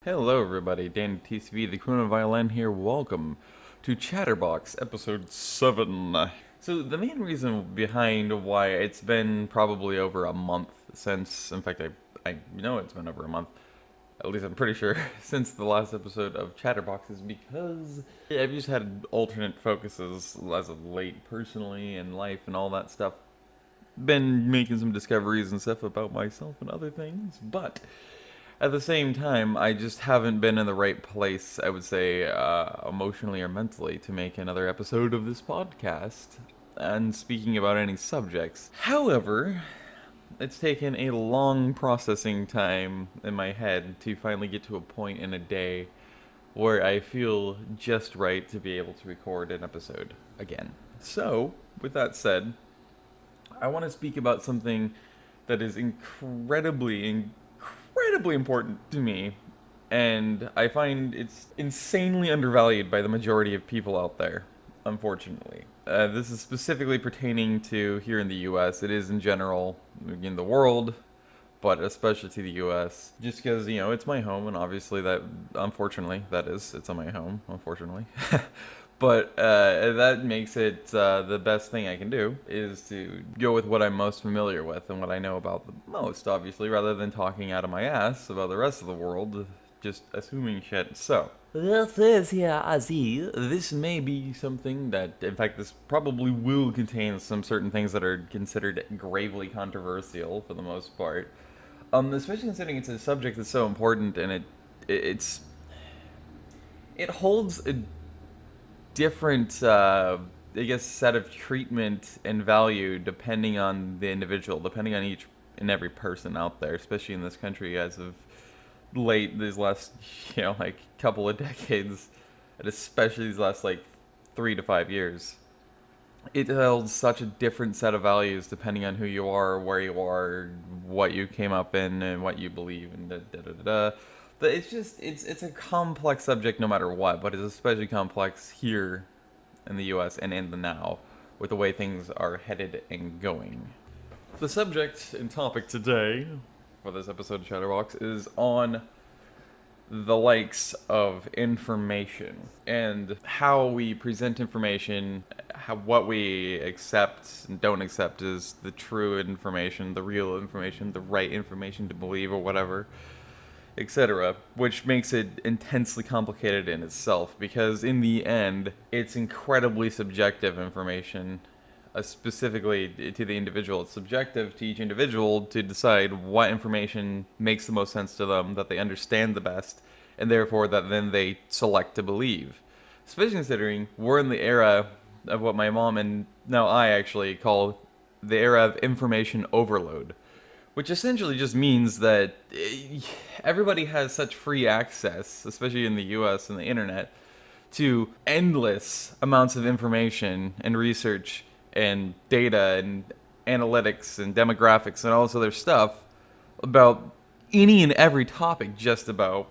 Hello everybody, Danny TCV, TheCriminalViolin here. Welcome to CHATTERBOX, episode 7. So the main reason behind why it's been probably over a month since, in fact I know it's been over a month, at least I'm pretty sure, since the last episode of CHATTERBOX is because I've just had alternate focuses as of late personally in life and all that stuff. Been making some discoveries and stuff about myself and other things, but at the same time, I just haven't been in the right place, I would say, emotionally or mentally, to make another episode of this podcast, and speaking about any subjects. However, it's taken a long processing time in my head to finally get to a point in a day where I feel just right to be able to record an episode again. So, with that said, I want to speak about something that is incredibly important to me, and I find it's insanely undervalued by the majority of people out there, unfortunately. This is specifically pertaining to here in the US. It is in general in the world, but especially to the US, just because, you know, it's my home, and obviously that, unfortunately, it's on my home, unfortunately. But that makes it the best thing I can do is to go with what I'm most familiar with and what I know about the most, obviously, rather than talking out of my ass about the rest of the world, just assuming shit. So, this may be something that, in fact, this probably will contain some certain things that are considered gravely controversial for the most part. Especially considering it's a subject that's so important, and it holds a different, I guess, set of treatment and value depending on the individual, depending on each and every person out there, especially in this country as of late, these last, like, couple of decades, and especially these last, 3 to 5 years. It holds such a different set of values depending on who you are, where you are, what you came up in, and what you believe, and da-da-da-da. But it's a complex subject no matter what, but it's especially complex here in the US and in the now, with the way things are headed and going. The subject and topic today, for this episode of Chatterbox, is on the likes of information, and how we present information, what we accept and don't accept as the true information, the real information, the right information to believe or whatever, etc., which makes it intensely complicated in itself, because in the end, it's incredibly subjective information, specifically to the individual. It's subjective to each individual to decide what information makes the most sense to them, that they understand the best, and therefore that then they select to believe. Especially considering we're in the era of what my mom and now I actually call the era of information overload, which essentially just means that everybody has such free access, especially in the US and the internet, to endless amounts of information and research and data and analytics and demographics and all this other stuff about any and every topic, just about,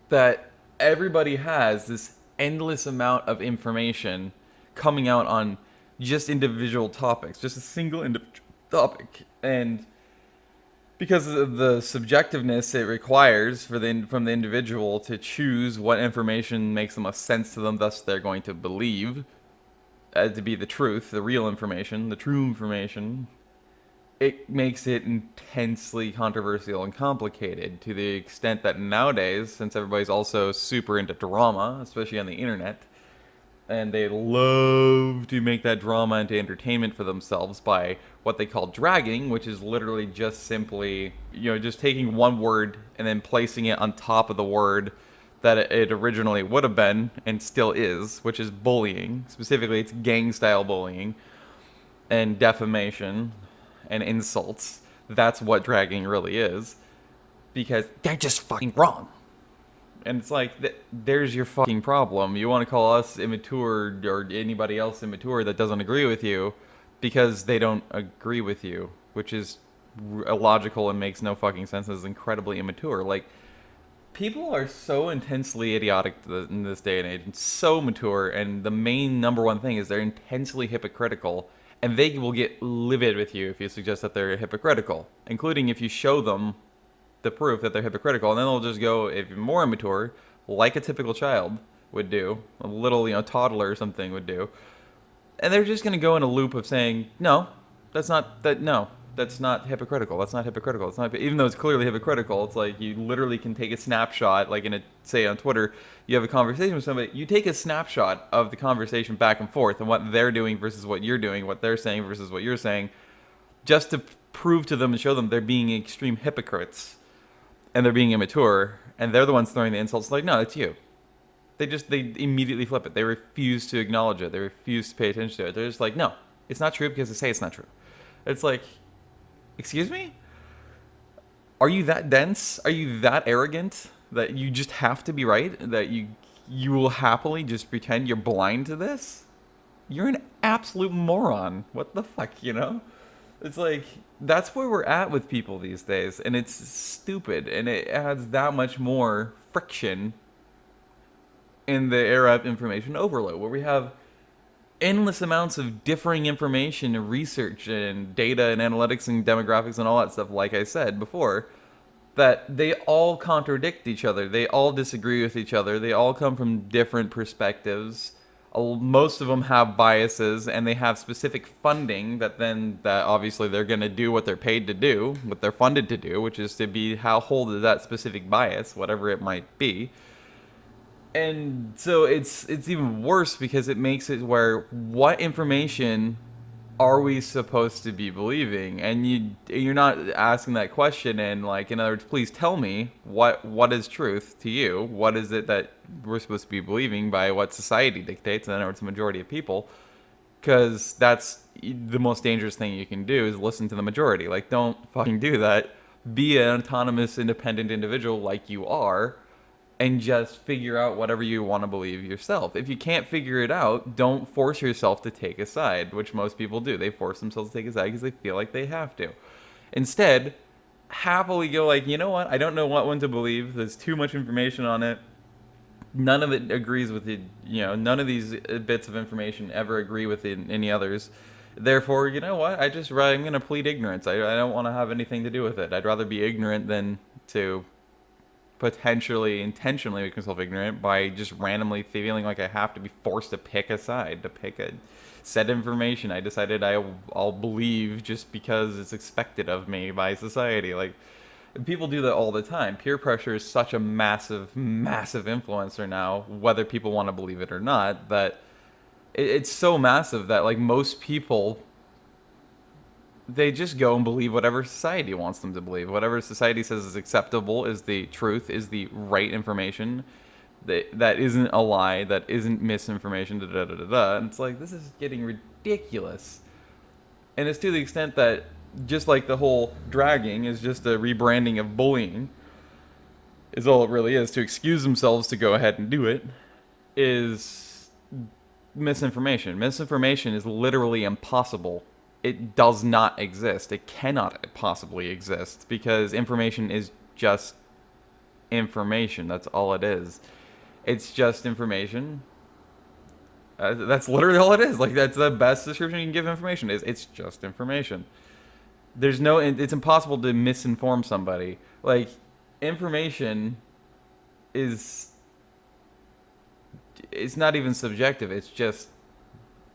that everybody has this endless amount of information coming out on just individual topics, just a single individual topic. And because of the subjectiveness it requires from the individual to choose what information makes the most sense to them, thus they're going to believe to be the truth, the real information, the true information, it makes it intensely controversial and complicated, to the extent that nowadays, since everybody's also super into drama, especially on the internet, and they love to make that drama into entertainment for themselves by what they call dragging, which is literally just simply, just taking one word and then placing it on top of the word that it originally would have been and still is, which is bullying. Specifically, it's gang-style bullying and defamation and insults. That's what dragging really is, because they're just fucking wrong. And it's like, there's your fucking problem. You want to call us immature, or anybody else immature that doesn't agree with you, because they don't agree with you, which is illogical and makes no fucking sense. It's incredibly immature. Like, people are so intensely idiotic in this day and age, and so mature, and the main number one thing is they're intensely hypocritical, and they will get livid with you if you suggest that they're hypocritical, including if you show them the proof that they're hypocritical, and then they'll just go even more immature, like a typical child would do, a little, toddler or something would do, and they're just going to go in a loop of saying, no, that's not that. No, that's not hypocritical. That's not hypocritical. It's not, even though it's clearly hypocritical. It's like you literally can take a snapshot, like say on Twitter, you have a conversation with somebody, you take a snapshot of the conversation back and forth and what they're doing versus what you're doing, what they're saying versus what you're saying, just to prove to them and show them they're being extreme hypocrites and they're being immature, and they're the ones throwing the insults. Like, no, it's you. They immediately flip it. They refuse to acknowledge it. They refuse to pay attention to it. They're just like, no, it's not true because they say it's not true. It's like, excuse me? Are you that dense? Are you that arrogant that you just have to be right? That you will happily just pretend you're blind to this? You're an absolute moron. What the fuck, It's like, that's where we're at with people these days, and it's stupid, and it adds that much more friction in the era of information overload, where we have endless amounts of differing information and research and data and analytics and demographics and all that stuff, like I said before, that they all contradict each other. They all disagree with each other. They all come from different perspectives. Most of them have biases, and they have specific funding that obviously they're going to do what they're paid to do, what they're funded to do, which is to hold to that specific bias, whatever it might be. And so it's even worse because it makes it where what information are we supposed to be believing? And you're not asking that question, and like, in other words, please tell me what is truth to you? What is it that we're supposed to be believing by what society dictates? In other words, the majority of people, because that's the most dangerous thing you can do is listen to the majority. Like, don't fucking do that. Be an autonomous, independent individual like you are, and just figure out whatever you want to believe yourself. If you can't figure it out, don't force yourself to take a side, which most people do. They force themselves to take a side because they feel like they have to. Instead, happily go like, you know what? I don't know what one to believe. There's too much information on it. None of it agrees with it. None of these bits of information ever agree with any others. Therefore, you know what? I'm going to plead ignorance. I don't want to have anything to do with it. I'd rather be ignorant than to potentially intentionally make myself ignorant by just randomly feeling like I have to be forced to pick a side, to pick a set of information I decided I'll believe just because it's expected of me by society. Like, people do that all the time. Peer pressure is such a massive influencer now, whether people want to believe it or not, that it's so massive that like most people, they just go and believe whatever society wants them to believe. Whatever society says is acceptable, is the truth, is the right information, that isn't a lie, that isn't misinformation, And it's like, this is getting ridiculous. And it's to the extent that, just like the whole dragging is just a rebranding of bullying, is all it really is, to excuse themselves to go ahead and do it, is misinformation. Misinformation is literally impossible. It does not exist. It cannot possibly exist because information is just information. That's all it is. It's just information. That's literally all it is. Like, that's the best description you can give information is it's just information. It's impossible to misinform somebody. Like, information it's not even subjective. It's just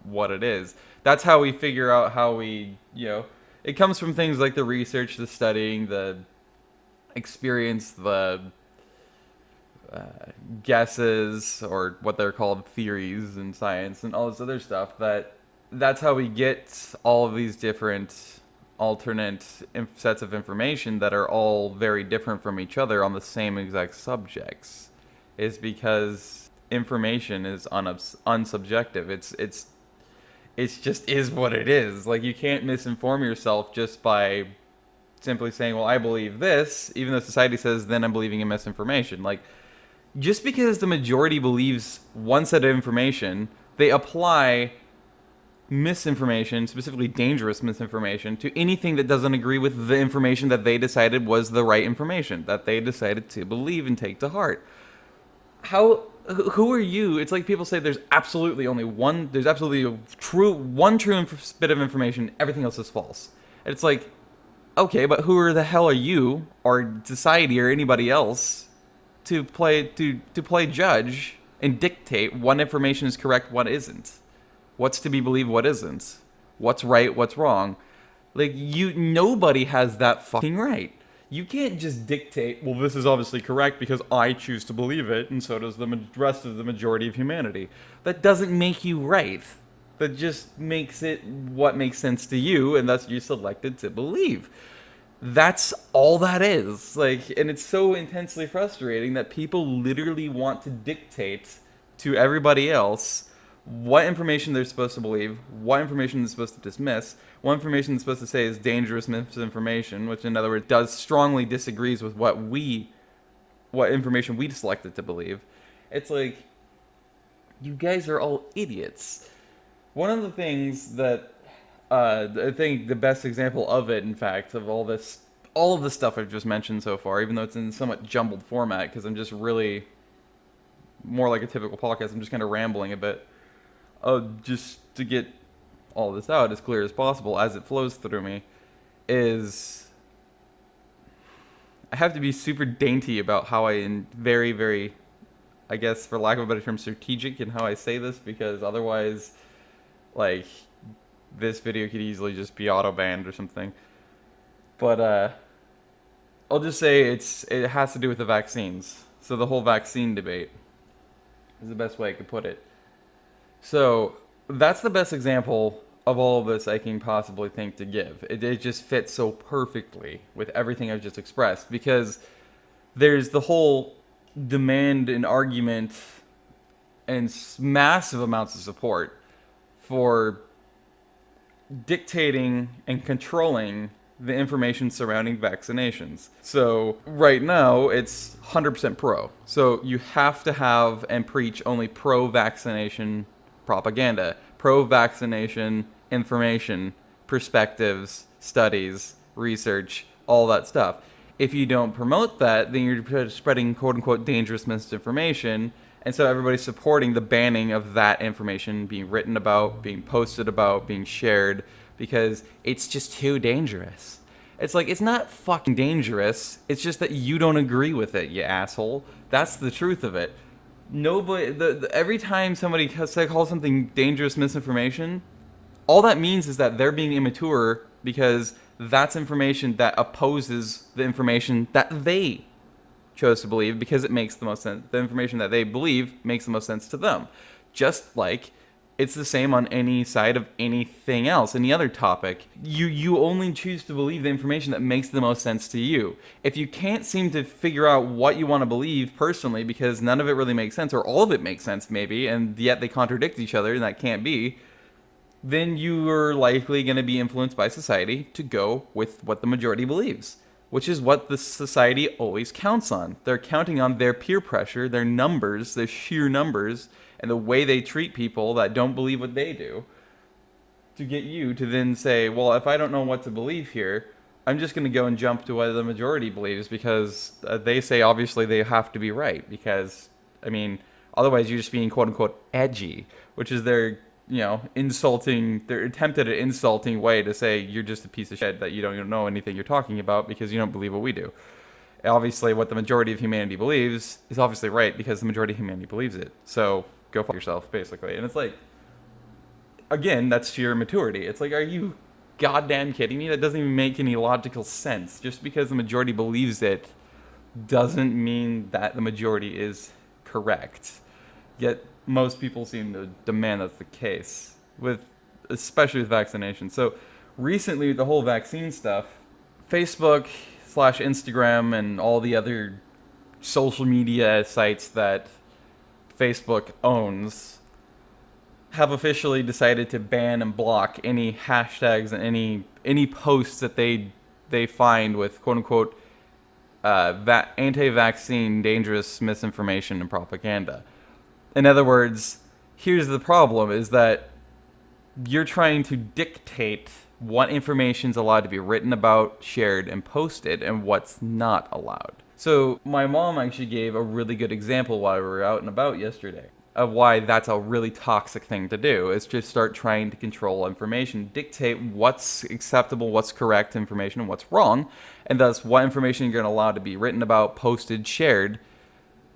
what it is. That's how we figure out how we, it comes from things like the research, the studying, the experience, the guesses, or what they're called theories in science, and all this other stuff. That's how we get all of these different alternate sets of information that are all very different from each other on the same exact subjects, is because information is unsubjective. It's just is what it is. Like, you can't misinform yourself just by simply saying, well, I believe this, even though society says then I'm believing in misinformation. Like, just because the majority believes one set of information, they apply misinformation, specifically dangerous misinformation, to anything that doesn't agree with the information that they decided was the right information, that they decided to believe and take to heart. Who are you? It's like people say there's absolutely one true bit of information, everything else is false. And it's like, Okay, but who the hell are you, or society, or anybody else to play judge and dictate what information is correct, what isn't, what's to be believed, what isn't, what's right, what's wrong? Like, nobody has that fucking right. You can't just dictate, well, this is obviously correct because I choose to believe it, and so does the rest of the majority of humanity. That doesn't make you right. That just makes it what makes sense to you, and that's you selected to believe. That's all that is. Like, and it's so intensely frustrating that people literally want to dictate to everybody else what information they're supposed to believe, what information they're supposed to dismiss, what information they're supposed to say is dangerous misinformation, which in other words does strongly disagrees with what information we selected to believe. It's like, you guys are all idiots. One of the things that I think the best example of it, in fact, of all of the stuff I've just mentioned so far, even though it's in somewhat jumbled format, because I'm just really more like a typical podcast, I'm just kind of rambling a bit, just to get all this out as clear as possible as it flows through me, is I have to be super dainty about how very, very, I guess, for lack of a better term, strategic in how I say this, because otherwise, like, this video could easily just be auto banned or something. But I'll just say it has to do with the vaccines. So the whole vaccine debate is the best way I could put it. So that's the best example of all of this I can possibly think to give. It just fits so perfectly with everything I've just expressed, because there's the whole demand and argument and massive amounts of support for dictating and controlling the information surrounding vaccinations. So right now it's 100% pro. So you have to have and preach only pro-vaccination propaganda, pro-vaccination information, perspectives, studies, research, all that stuff. If you don't promote that, then you're spreading quote-unquote dangerous misinformation, and so everybody's supporting the banning of that information being written about, being posted about, being shared, because it's just too dangerous. It's like, it's not fucking dangerous, it's just that you don't agree with it, you asshole. That's the truth of it. Nobody, every time somebody calls something dangerous misinformation, all that means is that they're being immature, because that's information that opposes the information that they chose to believe, because it makes the most sense. The information that they believe makes the most sense to them. Just like it's the same on any side of anything else, any other topic. You only choose to believe the information that makes the most sense to you. If you can't seem to figure out what you want to believe personally, because none of it really makes sense, or all of it makes sense maybe, and yet they contradict each other, and that can't be, then you are likely going to be influenced by society to go with what the majority believes, which is what the society always counts on. They're counting on their peer pressure, their numbers, their sheer numbers, and the way they treat people that don't believe what they do, to get you to then say, well, if I don't know what to believe here, I'm just going to go and jump to what the majority believes, because they say obviously they have to be right, because, I mean, otherwise you're just being quote-unquote edgy, which is their insulting, their attempted at insulting way to say you're just a piece of shit, that you don't even know anything you're talking about because you don't believe what we do. Obviously, what the majority of humanity believes is obviously right, because the majority of humanity believes it. So go fuck yourself, basically. And it's like, again, that's sheer maturity. It's like, are you goddamn kidding me? That doesn't even make any logical sense. Just because the majority believes it doesn't mean that the majority is correct. Yet most people seem to demand that's the case, especially with vaccination. So recently, with the whole vaccine stuff, Facebook/Instagram and all the other social media sites that Facebook owns have officially decided to ban and block any hashtags and any posts that they find with quote unquote anti-vaccine dangerous misinformation and propaganda. In other words, here's the problem, is that you're trying to dictate what information's allowed to be written about, shared, and posted, and what's not allowed. So my mom actually gave a really good example while we were out and about yesterday. of why that's a really toxic thing to do, is just start trying to control information, dictate what's acceptable, what's correct information, and what's wrong, and thus what information you're going to allow to be written about, posted, shared,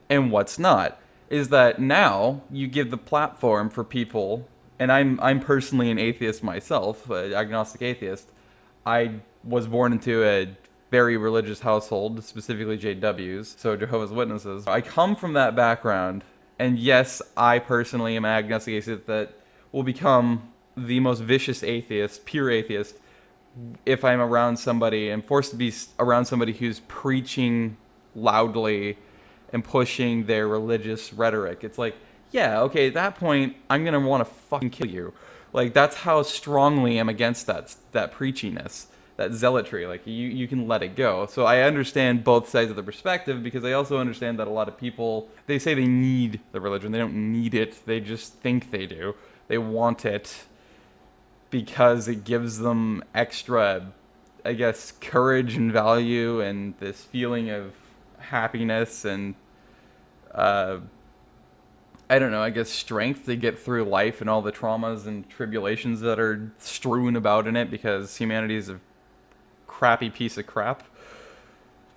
and what's not. Is that now you give the platform for people, and I'm personally an atheist myself, an agnostic atheist. I was born into a very religious household, specifically JWs, so Jehovah's Witnesses. I come from that background, and yes, I personally am an agnostic atheist that will become the most vicious atheist, pure atheist, if I'm around somebody and forced to be around somebody who's preaching loudly and pushing their religious rhetoric. It's like, yeah, okay, at that point, I'm gonna want to fucking kill you. Like, that's how strongly I'm against that preachiness, that zealotry. Like, you can let it go. So I understand both sides of the perspective, because I also understand that a lot of people, they say they need the religion. They don't need it. They just think they do. They want it because it gives them extra, I guess, courage and value and this feeling of happiness and I don't know, I guess strength to get through life and all the traumas and tribulations that are strewn about in it, because humanity is a crappy piece of crap,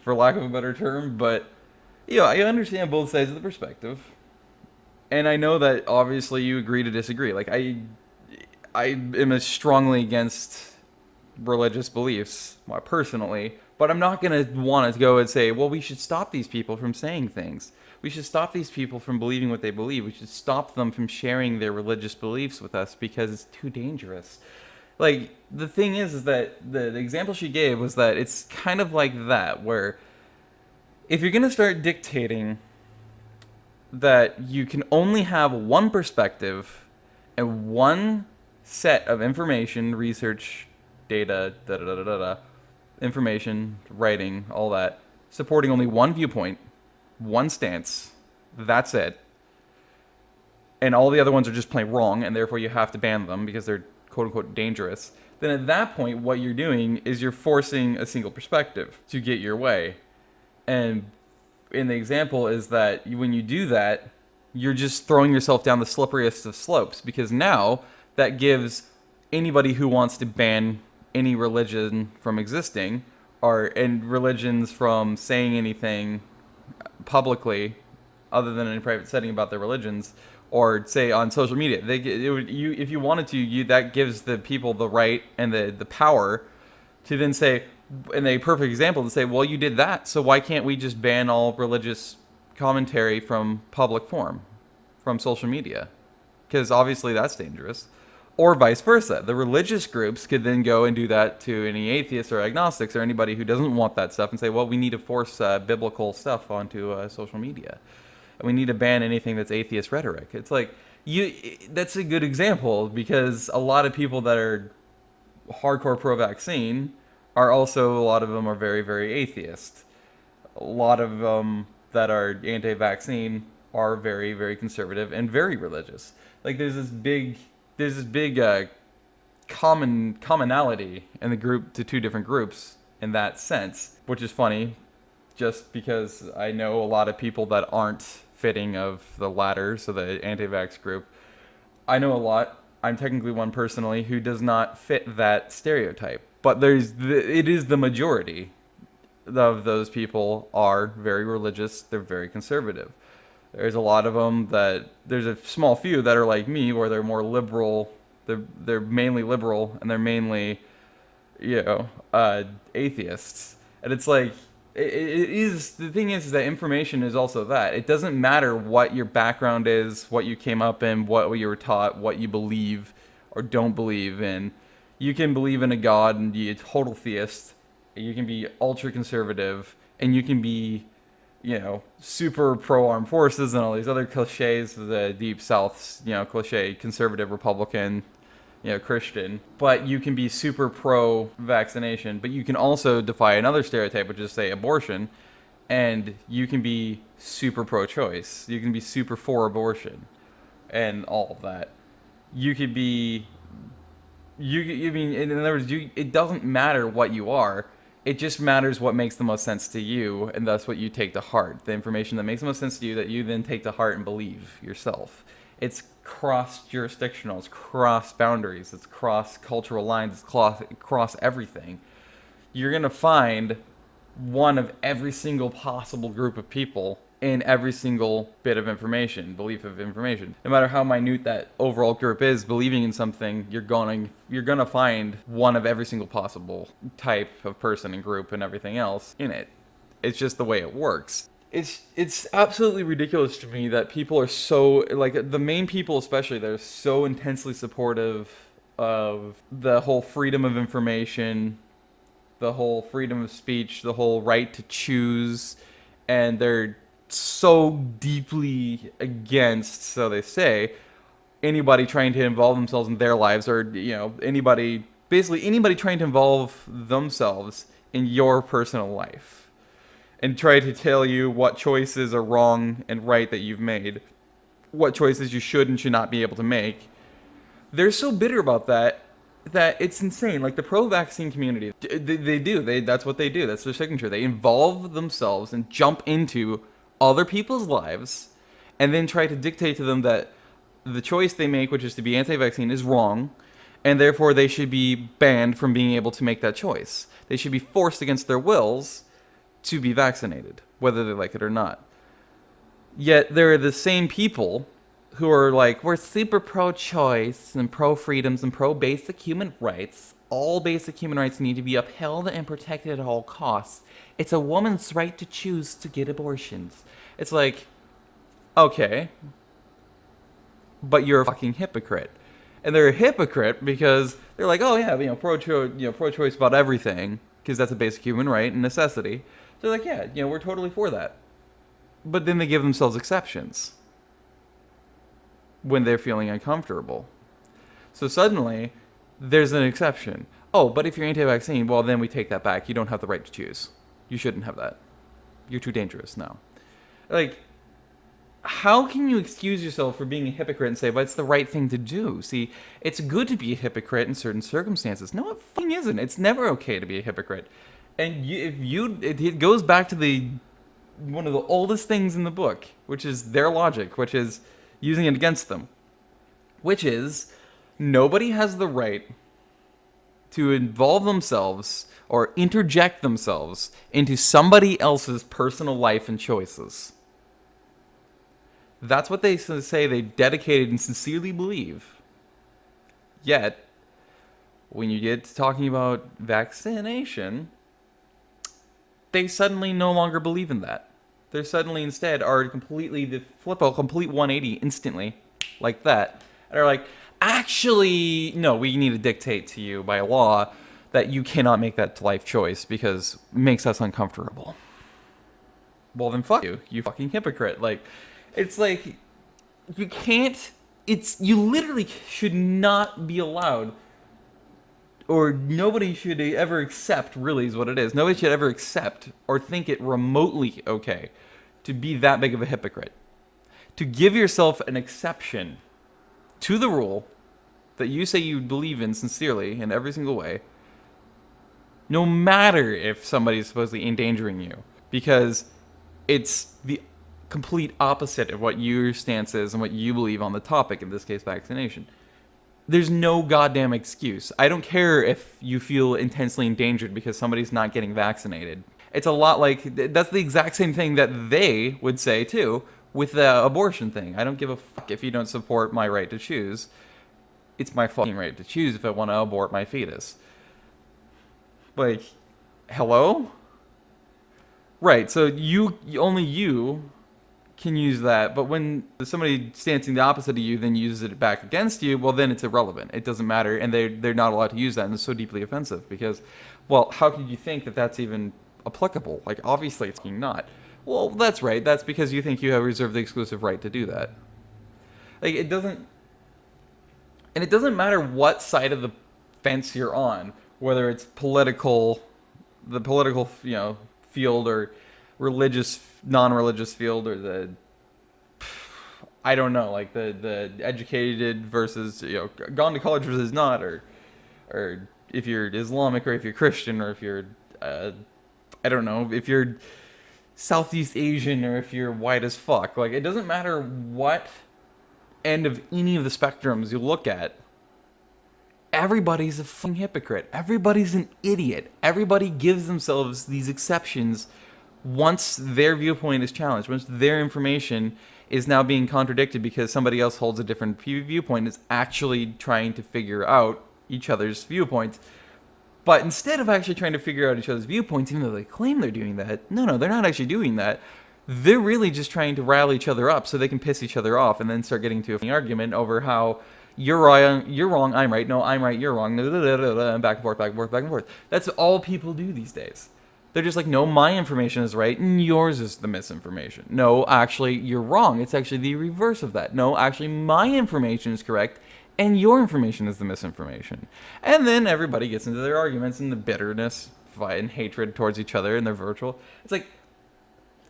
for lack of a better term. But yeah, I understand both sides of the perspective, and I know that obviously you agree to disagree. Like, I am as strongly against religious beliefs, personally, but I'm not going to want to go and say, well, we should stop these people from saying things. We should stop these people from believing what they believe. We should stop them from sharing their religious beliefs with us because it's too dangerous. Like, the thing is that the example she gave was that it's kind of like that, where if you're going to start dictating that you can only have one perspective and one set of information, research, data, information, writing, all that, supporting only one viewpoint, one stance, that's it, and all the other ones are just plain wrong, and therefore you have to ban them because they're quote-unquote dangerous, then at that point what you're doing is you're forcing a single perspective to get your way. And in the example is that when you do that, you're just throwing yourself down the slipperiest of slopes, because now that gives anybody who wants to ban any religion from existing, and religions from saying anything publicly other than in a private setting about their religions, or say on social media, if you wanted to, that gives the people the right and the power to then say, in a perfect example, to say, well, you did that, so why can't we just ban all religious commentary from public forum, from social media? Because obviously that's dangerous. Or vice versa. The religious groups could then go and do that to any atheists or agnostics or anybody who doesn't want that stuff, and say, well, we need to force biblical stuff onto social media. And we need to ban anything that's atheist rhetoric. It's like, that's a good example, because a lot of people that are hardcore pro-vaccine are also, a lot of them are very, very atheist. A lot of them that are anti-vaccine are very, very conservative and very religious. Like, there's this big commonality in the two different groups in that sense, which is funny, just because I know a lot of people that aren't fitting of the latter, so the anti-vax group. I know a lot. I'm technically one personally who does not fit that stereotype, but it is the majority of those people are very religious. They're very conservative. There's a lot of them there's a small few that are like me, where they're more liberal. They're mainly liberal, and they're mainly, atheists. And it's like, the thing is that information is also that. It doesn't matter what your background is, what you came up in, what you were taught, what you believe or don't believe in. You can believe in a god and be a total theist. You can be ultra conservative, and you can be, super pro-armed forces and all these other cliches, the Deep South, cliche, conservative, Republican, Christian. But you can be super pro-vaccination, but you can also defy another stereotype, which is, say, abortion, and you can be super pro-choice. You can be super for abortion and all of that. You could be... in other words, it doesn't matter what you are. It just matters what makes the most sense to you, and that's what you take to heart. The information that makes the most sense to you that you then take to heart and believe yourself. It's cross-jurisdictional, it's cross-boundaries, it's cross-cultural lines, it's cross everything. You're going to find one of every single possible group of people in every single bit of information, belief of information. No matter how minute that overall group is, believing in something, you're gonna find one of every single possible type of person and group and everything else in it. It's just the way it works. It's absolutely ridiculous to me that people are so, like, the main people especially, they're so intensely supportive of the whole freedom of information, the whole freedom of speech, the whole right to choose, and they're so deeply against, so they say, anybody trying to involve themselves in their lives, or anybody trying to involve themselves in your personal life and try to tell you what choices are wrong and right that you've made, what choices you should and should not be able to make. They're so bitter about that it's insane. Like the pro-vaccine community, that's what they do. That's their signature. They involve themselves and jump into other people's lives and then try to dictate to them that the choice they make, which is to be anti-vaccine, is wrong, and therefore they should be banned from being able to make that choice. They should be forced against their wills to be vaccinated, whether they like it or not. Yet there are the same people who are like, we're super pro-choice and pro-freedoms and pro-basic human rights. All basic human rights need to be upheld and protected at all costs. It's a woman's right to choose to get abortions. It's like, okay, but you're a fucking hypocrite. And they're a hypocrite because they're like, oh yeah, pro-choice about everything, because that's a basic human right and necessity. So they're like, yeah, we're totally for that. But then they give themselves exceptions when they're feeling uncomfortable. So suddenly, there's an exception. Oh, but if you're anti-vaccine, well, then we take that back. You don't have the right to choose. You shouldn't have that. You're too dangerous now. Like, how can you excuse yourself for being a hypocrite and say, but it's the right thing to do? See, it's good to be a hypocrite in certain circumstances. No, it fucking isn't. It's never okay to be a hypocrite. And it goes back to one of the oldest things in the book, which is their logic, which is using it against them, which is nobody has the right to involve themselves or interject themselves into somebody else's personal life and choices. That's what they say they dedicated and sincerely believe. Yet, when you get to talking about vaccination, they suddenly no longer believe in that. They suddenly instead are they flip a complete 180 instantly, like that, and are like, actually, no, we need to dictate to you by law that you cannot make that life choice because it makes us uncomfortable. Well, then fuck you, you fucking hypocrite. Like, it's like, you literally should not be allowed, or nobody should ever accept, really is what it is. Nobody should ever accept or think it remotely okay to be that big of a hypocrite. To give yourself an exception to the rule that you say you believe in sincerely in every single way, no matter if somebody is supposedly endangering you, because it's the complete opposite of what your stance is and what you believe on the topic, in this case, vaccination. There's no goddamn excuse. I don't care if you feel intensely endangered because somebody's not getting vaccinated. It's a lot like, that's the exact same thing that they would say too with the abortion thing. I don't give a fuck if you don't support my right to choose. It's my fucking right to choose if I want to abort my fetus. Like, hello? Right, so only you can use that, but when somebody stancing the opposite of you then uses it back against you, well, then it's irrelevant. It doesn't matter, and they're not allowed to use that, and it's so deeply offensive because, well, how could you think that that's even applicable? Like, obviously it's not. Well, that's right. That's because you think you have reserved the exclusive right to do that. Like, it doesn't matter what side of the fence you're on, whether it's the political, field, or religious, non-religious field, or the, I don't know, like the educated versus, gone to college versus not, or if you're Islamic, or if you're Christian, or if you're I don't know, if you're Southeast Asian or if you're white as fuck. Like, it doesn't matter what end of any of the spectrums you look at. Everybody's a fucking hypocrite. Everybody's an idiot. Everybody gives themselves these exceptions once their viewpoint is challenged, once their information is now being contradicted because somebody else holds a different viewpoint, is actually trying to figure out each other's viewpoints. But instead of actually trying to figure out each other's viewpoints, even though they claim they're doing that, no, they're not actually doing that. They're really just trying to rile each other up so they can piss each other off and then start getting to an argument over how you're wrong, I'm right, no, I'm right, you're wrong, and back and forth, back and forth, back and forth. That's all people do these days. They're just like, no, my information is right and yours is the misinformation. No, actually, you're wrong. It's actually the reverse of that. No, actually, my information is correct and your information is the misinformation. And then everybody gets into their arguments and the bitterness, fight, and hatred towards each other, and they're virtual. It's like,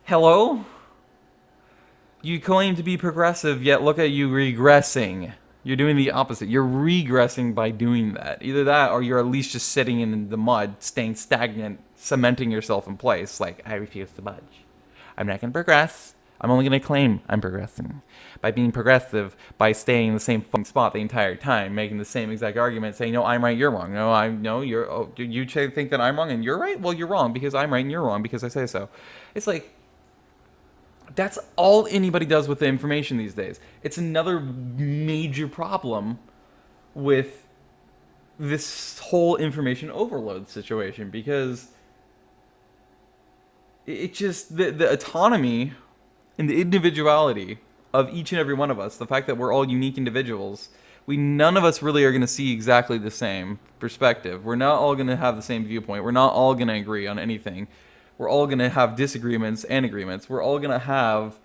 hello? You claim to be progressive, yet look at you regressing. You're doing the opposite. You're regressing by doing that. Either that, or you're at least just sitting in the mud, staying stagnant, cementing yourself in place. Like, I refuse to budge. I'm not going to progress. I'm only going to claim I'm progressing. By being progressive, by staying in the same fucking spot the entire time, making the same exact argument, saying, no, I'm right, you're wrong. No, you're, oh, you think that I'm wrong and you're right? Well, you're wrong because I'm right and you're wrong because I say so. It's like, that's all anybody does with the information these days. It's another major problem with this whole information overload situation, because it just, the autonomy and the individuality of each and every one of us, the fact that we're all unique individuals, none of us really are going to see exactly the same perspective. We're not all going to have the same viewpoint. We're not all going to agree on anything. We're all going to have disagreements and agreements. We're all going to have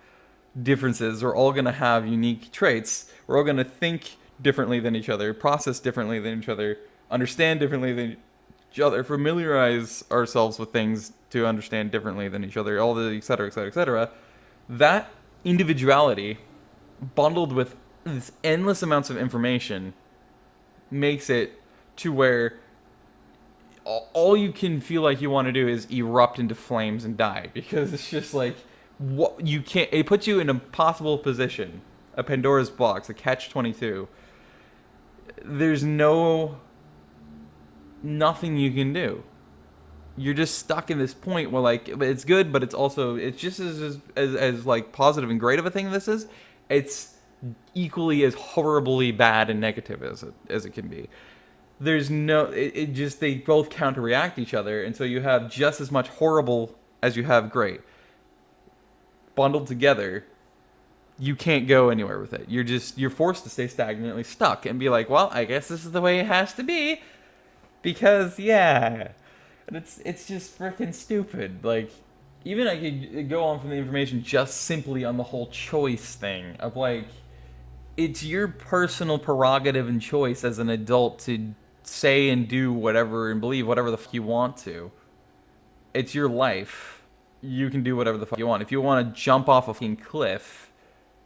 differences. We're all going to have unique traits. We're all going to think differently than each other, process differently than each other, understand differently than each other, familiarize ourselves with things to understand differently than each other, all the et cetera, et cetera, et cetera. That individuality, bundled with this endless amounts of information, makes it to where all you can feel like you want to do is erupt into flames and die, because it's just like, what you can't. It puts you in a possible position, a Pandora's box, a catch-22. There's nothing you can do. You're just stuck in this point where, like, it's good, but it's just as like positive and great of a thing this is. It's equally as horribly bad and negative as it can be. There's it just, they both counterreact each other, and so you have just as much horrible as you have great bundled together. You can't go anywhere with it. You're forced to stay stagnantly stuck and be like, well, I guess this is the way it has to be, because yeah. And it's just freaking stupid. Like, even I could go on from the information just simply on the whole choice thing of, like, it's your personal prerogative and choice as an adult to say and do whatever and believe whatever the fuck you want to. It's your life. You can do whatever the fuck you want. If you want to jump off a fucking cliff,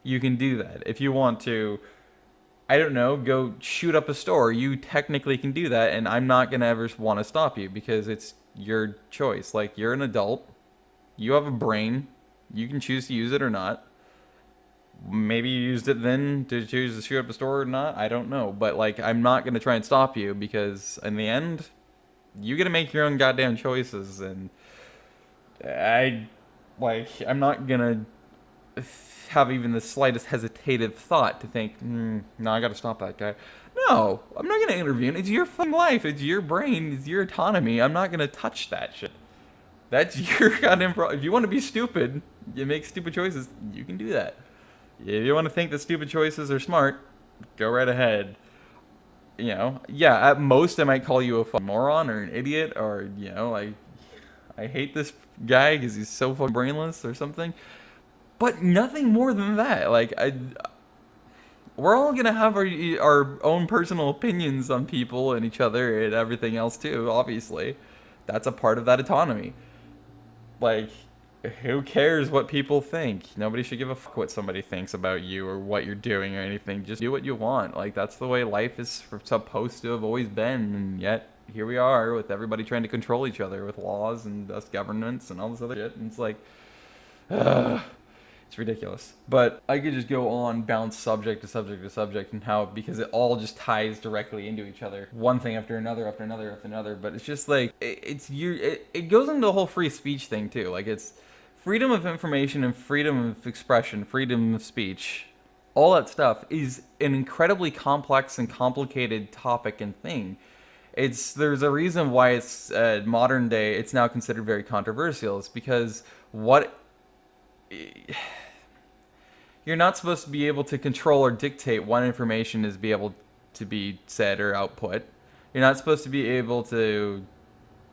you can do that. If you want to, I don't know, go shoot up a store, you technically can do that, and I'm not going to ever want to stop you, because it's your choice. Like, you're an adult. You have a brain. You can choose to use it or not. Maybe you used it then to choose to shoot up a store or not. I don't know. But, like, I'm not going to try and stop you, because in the end, you got to make your own goddamn choices. And I'm not going to have even the slightest hesitative thought to think, no, I got to stop that guy. No, I'm not going to intervene. It's your fucking life. It's your brain. It's your autonomy. I'm not going to touch that shit. That's your goddamn problem. If you want to be stupid, you make stupid choices, you can do that. If you want to think that stupid choices are smart, go right ahead. You know, yeah, at most I might call you a fucking moron or an idiot, or, you know, like, I hate this guy because he's so fucking brainless or something. But nothing more than that. Like, we're all gonna have our own personal opinions on people and each other and everything else too, obviously. That's a part of that autonomy. Like, who cares what people think? Nobody should give a fuck what somebody thinks about you or what you're doing or anything. Just do what you want. Like, that's the way life is supposed to have always been, and yet here we are with everybody trying to control each other with laws and us governments and all this other shit. And it's like, it's ridiculous. But I could just go on, bounce subject to subject to subject, and how, because it all just ties directly into each other, one thing after another after another after another. But it's just like, it goes into the whole free speech thing too. Like, it's freedom of information and freedom of expression, freedom of speech. All that stuff is an incredibly complex and complicated topic and thing. There's a reason why it's modern day. It's now considered very controversial. It's because you're not supposed to be able to control or dictate what information is be able to be said or output. You're not supposed to be able to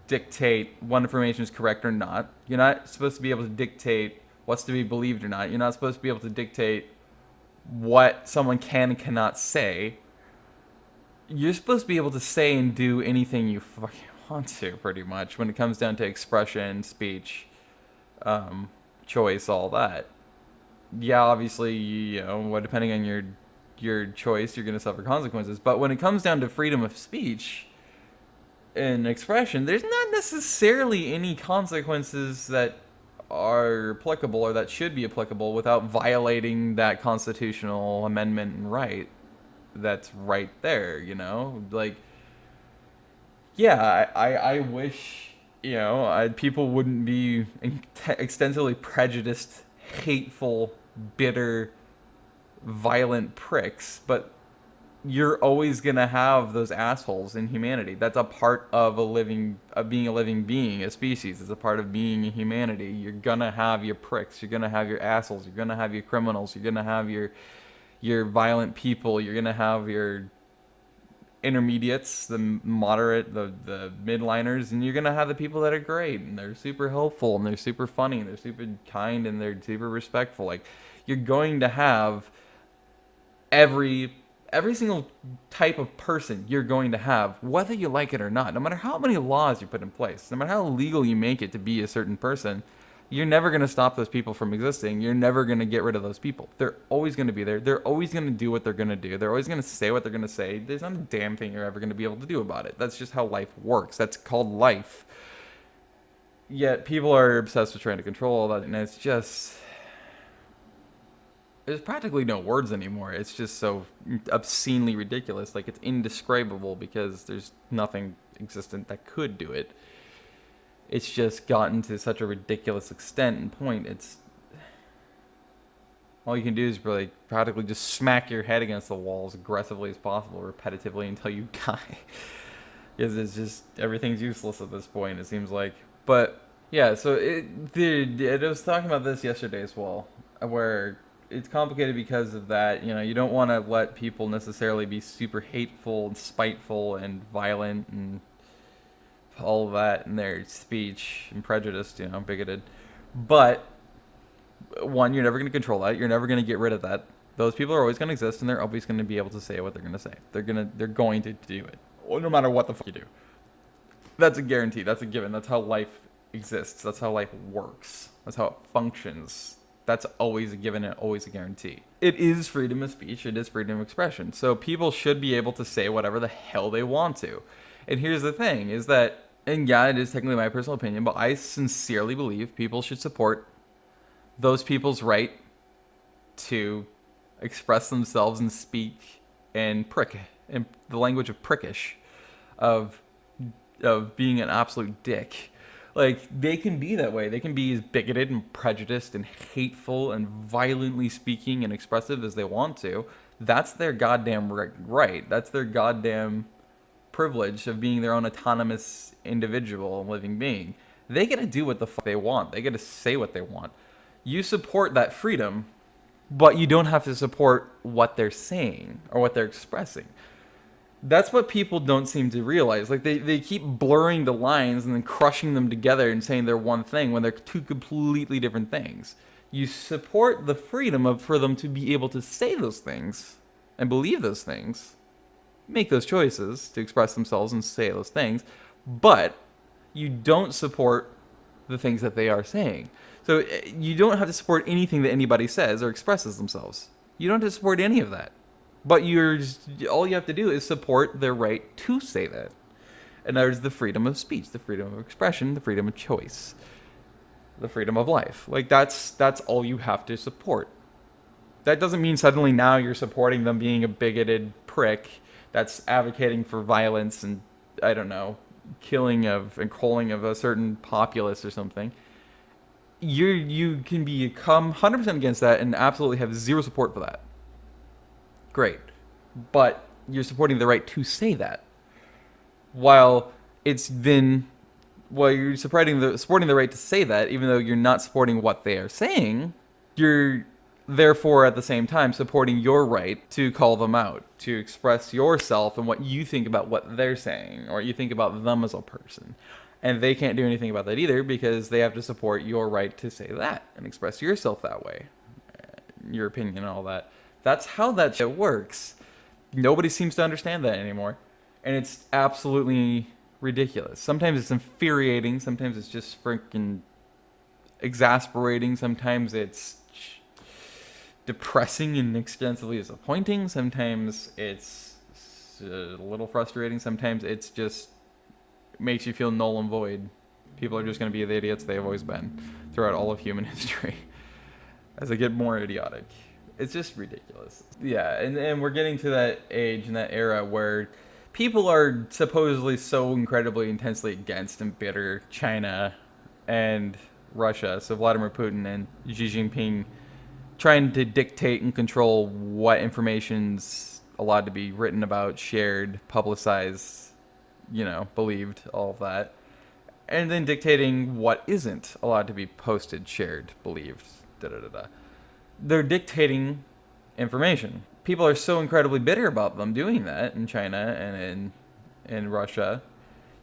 dictate what information is correct or not. You're not supposed to be able to dictate what's to be believed or not. You're not supposed to be able to dictate what someone can and cannot say. You're supposed to be able to say and do anything you fucking want to, pretty much, when it comes down to expression, speech, choice, all that. Yeah, obviously, depending on your choice, you're going to suffer consequences. But when it comes down to freedom of speech and expression, there's not necessarily any consequences that are applicable or that should be applicable without violating that constitutional amendment and right that's right there, Like, yeah, I wish, people wouldn't be extensively prejudiced, hateful, bitter, violent pricks, but you're always gonna have those assholes in humanity. That's a part of being a living being, a species. It's a part of being a humanity. You're gonna have your pricks. You're gonna have your assholes. You're gonna have your criminals. You're gonna have your violent people. You're gonna have your intermediates, the moderate, the midliners, and you're gonna have the people that are great and they're super helpful and they're super funny and they're super kind and they're super respectful. Like, you're going to have every single type of person you're going to have, whether you like it or not. No matter how many laws you put in place, no matter how legal you make it to be a certain person, you're never going to stop those people from existing. You're never going to get rid of those people. They're always going to be there. They're always going to do what they're going to do. They're always going to say what they're going to say. There's not a damn thing you're ever going to be able to do about it. That's just how life works. That's called life. Yet people are obsessed with trying to control all that, and it's just... There's practically no words anymore. It's just so obscenely ridiculous. Like, it's indescribable because there's nothing existent that could do it. It's just gotten to such a ridiculous extent and point. It's all you can do is really practically just smack your head against the wall as aggressively as possible, repetitively, until you die. Because it's just, everything's useless at this point, it seems like. But yeah, so I was talking about this yesterday as well, where it's complicated because of that. You don't want to let people necessarily be super hateful and spiteful and violent and all of that in their speech and prejudiced, bigoted. But one, you're never going to control that. You're never going to get rid of that. Those people are always going to exist, and they're always going to be able to say what they're going to say. They're going to do it, no matter what the fuck you do. That's a guarantee. That's a given. That's how life exists. That's how life works. That's how it functions. That's always a given and always a guarantee. It is freedom of speech. It is freedom of expression. So people should be able to say whatever the hell they want to. And here's the thing, is that, and yeah, it is technically my personal opinion, but I sincerely believe people should support those people's right to express themselves and speak and prick, in the language of prickish, of being an absolute dick. Like, they can be that way. They can be as bigoted and prejudiced and hateful and violently speaking and expressive as they want to. That's their goddamn right. That's their goddamn privilege of being their own autonomous individual and living being. They get to do what the fuck they want. They get to say what they want. You support that freedom, but you don't have to support what they're saying or what they're expressing. That's what people don't seem to realize. Like, they keep blurring the lines and then crushing them together and saying they're one thing when they're two completely different things. You support the freedom for them to be able to say those things and believe those things, make those choices to express themselves and say those things, but you don't support the things that they are saying. So you don't have to support anything that anybody says or expresses themselves. You don't have to support any of that. But all you have to do is support their right to say that. And there's the freedom of speech, the freedom of expression, the freedom of choice, the freedom of life. Like, that's all you have to support. That doesn't mean suddenly now you're supporting them being a bigoted prick that's advocating for violence and, I don't know, killing of and calling of a certain populace or something. You can become 100% against that and absolutely have zero support for that. Great. But you're supporting the right to say that. While you're supporting the right to say that, even though you're not supporting what they are saying, you're therefore at the same time supporting your right to call them out, to express yourself and what you think about what they're saying, or what you think about them as a person. And they can't do anything about that either, because they have to support your right to say that and express yourself that way, your opinion and all that. That's how that shit works. Nobody seems to understand that anymore. And it's absolutely ridiculous. Sometimes it's infuriating. Sometimes it's just freaking exasperating. Sometimes it's depressing and extensively disappointing. Sometimes it's a little frustrating. Sometimes it's just makes you feel null and void. People are just going to be the idiots they have always been throughout all of human history as they get more idiotic. It's just ridiculous. Yeah, and we're getting to that age and that era where people are supposedly so incredibly intensely against and bitter China and Russia. So Vladimir Putin and Xi Jinping trying to dictate and control what information's allowed to be written about, shared, publicized, believed, all of that. And then dictating what isn't allowed to be posted, shared, believed, da-da-da-da. They're dictating information. People are so incredibly bitter about them doing that in China and in Russia,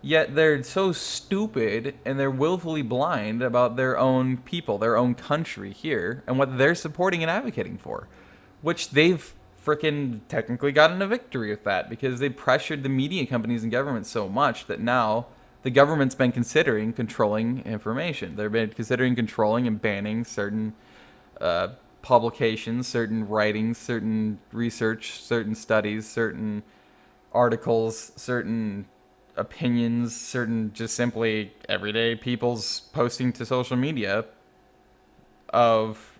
yet they're so stupid and they're willfully blind about their own people, their own country here, and what they're supporting and advocating for, which they've frickin' technically gotten a victory with that, because they pressured the media companies and governments so much that now the government's been considering controlling information. They've been considering controlling and banning certain publications, certain writings, certain research, certain studies, certain articles, certain opinions, certain just simply everyday people's posting to social media of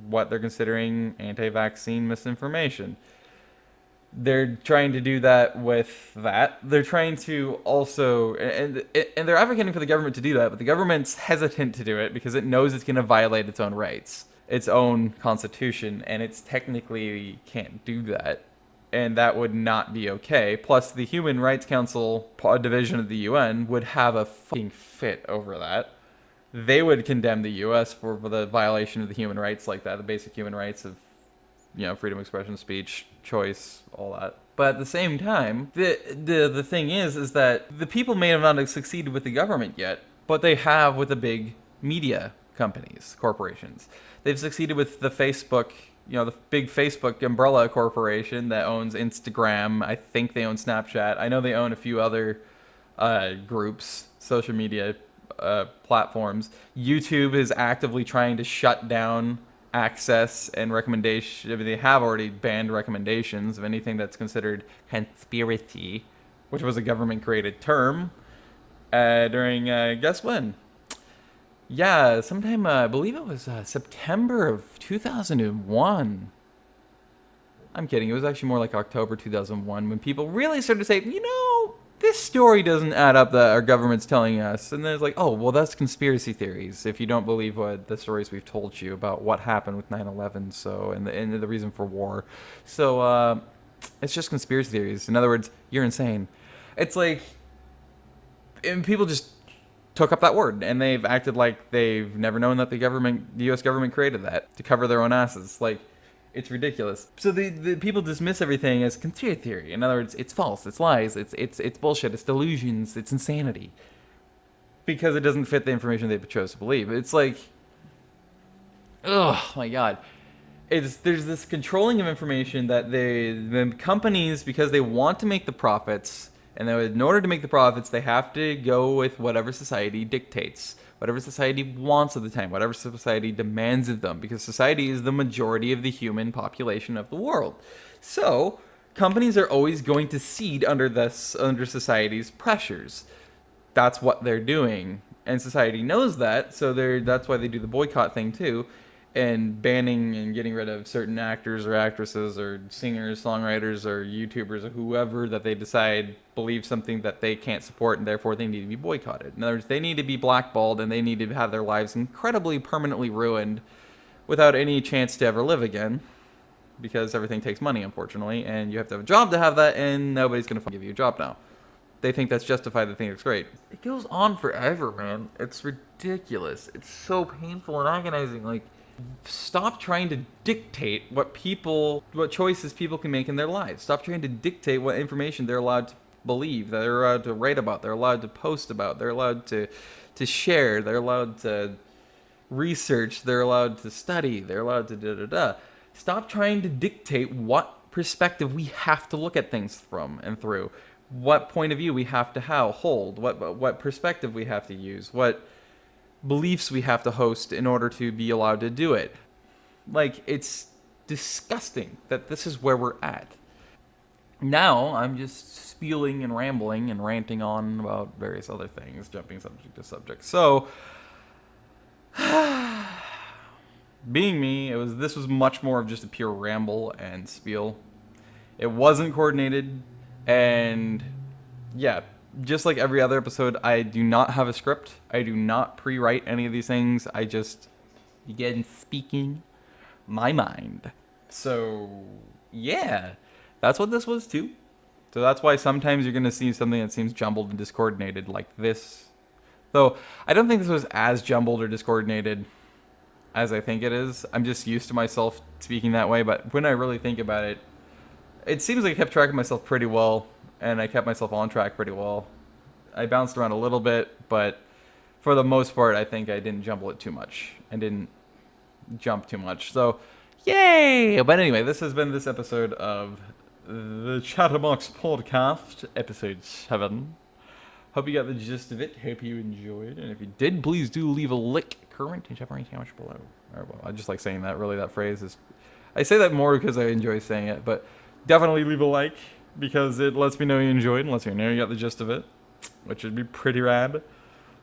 what they're considering anti-vaccine misinformation. They're trying to do that with that. They're trying to also, and they're advocating for the government to do that, but the government's hesitant to do it because it knows it's going to violate its own rights, its own constitution, and it's technically can't do that. And that would not be okay. Plus, the Human Rights Council division of the UN would have a fucking fit over that. They would condemn the U.S. for the violation of the human rights like that, the basic human rights of, freedom of expression, speech, choice, all that. But at the same time, the thing is that the people may have not succeeded with the government yet, but they have with the big media companies, corporations. They've succeeded with the Facebook, the big Facebook umbrella corporation that owns Instagram. I think they own Snapchat. I know they own a few other groups, social media platforms. YouTube is actively trying to shut down access and recommendation. I mean, they have already banned recommendations of anything that's considered conspiracy, which was a government-created term during, guess when? Yeah, sometime, I believe it was September of 2001. I'm kidding. It was actually more like October 2001 when people really started to say, this story doesn't add up that our government's telling us. And then it's like, oh, well, that's conspiracy theories if you don't believe what the stories we've told you about what happened with 9/11, so, and the reason for war. So, it's just conspiracy theories. In other words, you're insane. It's like, and people just took up that word, and they've acted like they've never known that the U.S. government created that to cover their own asses. Like, it's ridiculous. So the people dismiss everything as conspiracy theory. In other words, it's false, it's lies, it's bullshit, it's delusions, it's insanity, because it doesn't fit the information they chose to believe. It's like, oh my god. There's this controlling of information that the companies, because they want to make the profits, and in order to make the profits, they have to go with whatever society dictates, whatever society wants at the time, whatever society demands of them, because society is the majority of the human population of the world. So, companies are always going to cede under society's pressures. That's what they're doing, and society knows that, so that's why they do the boycott thing too, and banning and getting rid of certain actors or actresses or singers, songwriters, or YouTubers or whoever that they decide believes something that they can't support, and therefore they need to be boycotted. In other words, they need to be blackballed, and they need to have their lives incredibly permanently ruined without any chance to ever live again, because everything takes money, unfortunately, and you have to have a job to have that, and nobody's going to give you a job now. They think that's justified. They think it's great. It goes on forever, man. It's ridiculous. It's so painful and agonizing. Like, stop trying to dictate what choices people can make in their lives. Stop trying to dictate what information they're allowed to believe, that they're allowed to write about, they're allowed to post about, they're allowed to share, they're allowed to research, they're allowed to study, they're allowed to da-da-da. Stop trying to dictate what perspective we have to look at things from and through. What point of view we have to hold, what perspective we have to use, what beliefs we have to host in order to be allowed to do it. Like, it's disgusting that this is where we're at. Now, I'm just spieling and rambling and ranting on about various other things, jumping subject to subject. So, being me, this was much more of just a pure ramble and spiel. It wasn't coordinated, and yeah, just like every other episode, I do not have a script. I do not pre-write any of these things. I just begin speaking my mind. So, yeah, that's what this was too. So that's why sometimes you're going to see something that seems jumbled and discoordinated like this. Though, I don't think this was as jumbled or discoordinated as I think it is. I'm just used to myself speaking that way, but when I really think about it, it seems like I kept track of myself pretty well, and I kept myself on track pretty well. I bounced around a little bit, but for the most part, I think I didn't jumble it too much and didn't jump too much. So, yay! But anyway, this has been this episode of the CHATTERBOX podcast, episode 7. Hope you got the gist of it. Hope you enjoyed. And if you did, please do leave a like, comment, and rating how much below. Or, well, I just like saying that. Really, that phrase is... I say that more because I enjoy saying it, but definitely leave a like, because it lets me know you enjoyed and lets me know you got the gist of it, which would be pretty rad.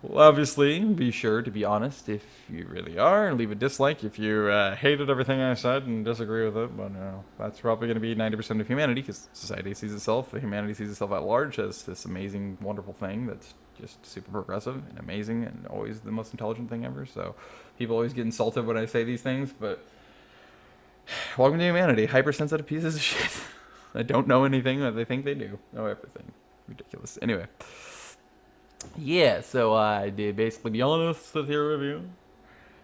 Well, obviously, be sure to be honest if you really are, and leave a dislike if you hated everything I said and disagree with it. But that's probably going to be 90% of humanity, because society sees itself, humanity sees itself at large as this amazing, wonderful thing that's just super progressive and amazing and always the most intelligent thing ever. So people always get insulted when I say these things, but welcome to humanity, hypersensitive pieces of shit. I don't know anything that they think they do. Know everything. Ridiculous. Anyway. Yeah, so I did basically be honest with your review.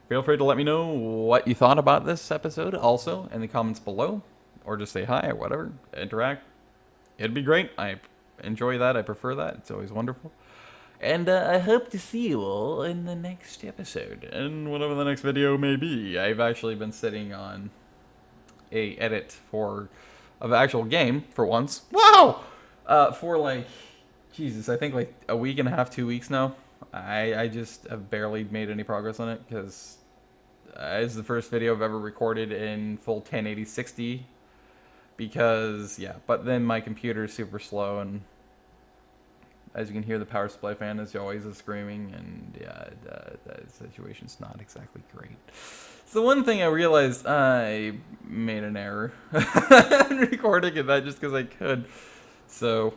Feel free to let me know what you thought about this episode also in the comments below. Or just say hi or whatever. Interact. It'd be great. I enjoy that. I prefer that. It's always wonderful. And I hope to see you all in the next episode. And whatever the next video may be. I've actually been sitting on a edit of an actual game for once. Wow! For like... Jesus, I think like a week and a half, 2 weeks now. I just have barely made any progress on it, because it's the first video I've ever recorded in full 1080-60. Because, yeah, but then my computer is super slow, and as you can hear, the power supply fan is always screaming, and yeah, the situation's not exactly great. So one thing I realized, I made an error in recording it, that just because I could. So...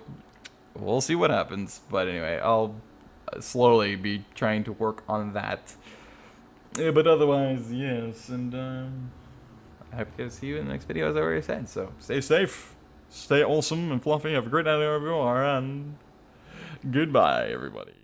we'll see what happens, but anyway, I'll slowly be trying to work on that. Yeah, but otherwise, yes, and I hope to see you in the next video, as I already said. So stay safe, stay awesome and fluffy, have a great night, everyone, and goodbye, everybody.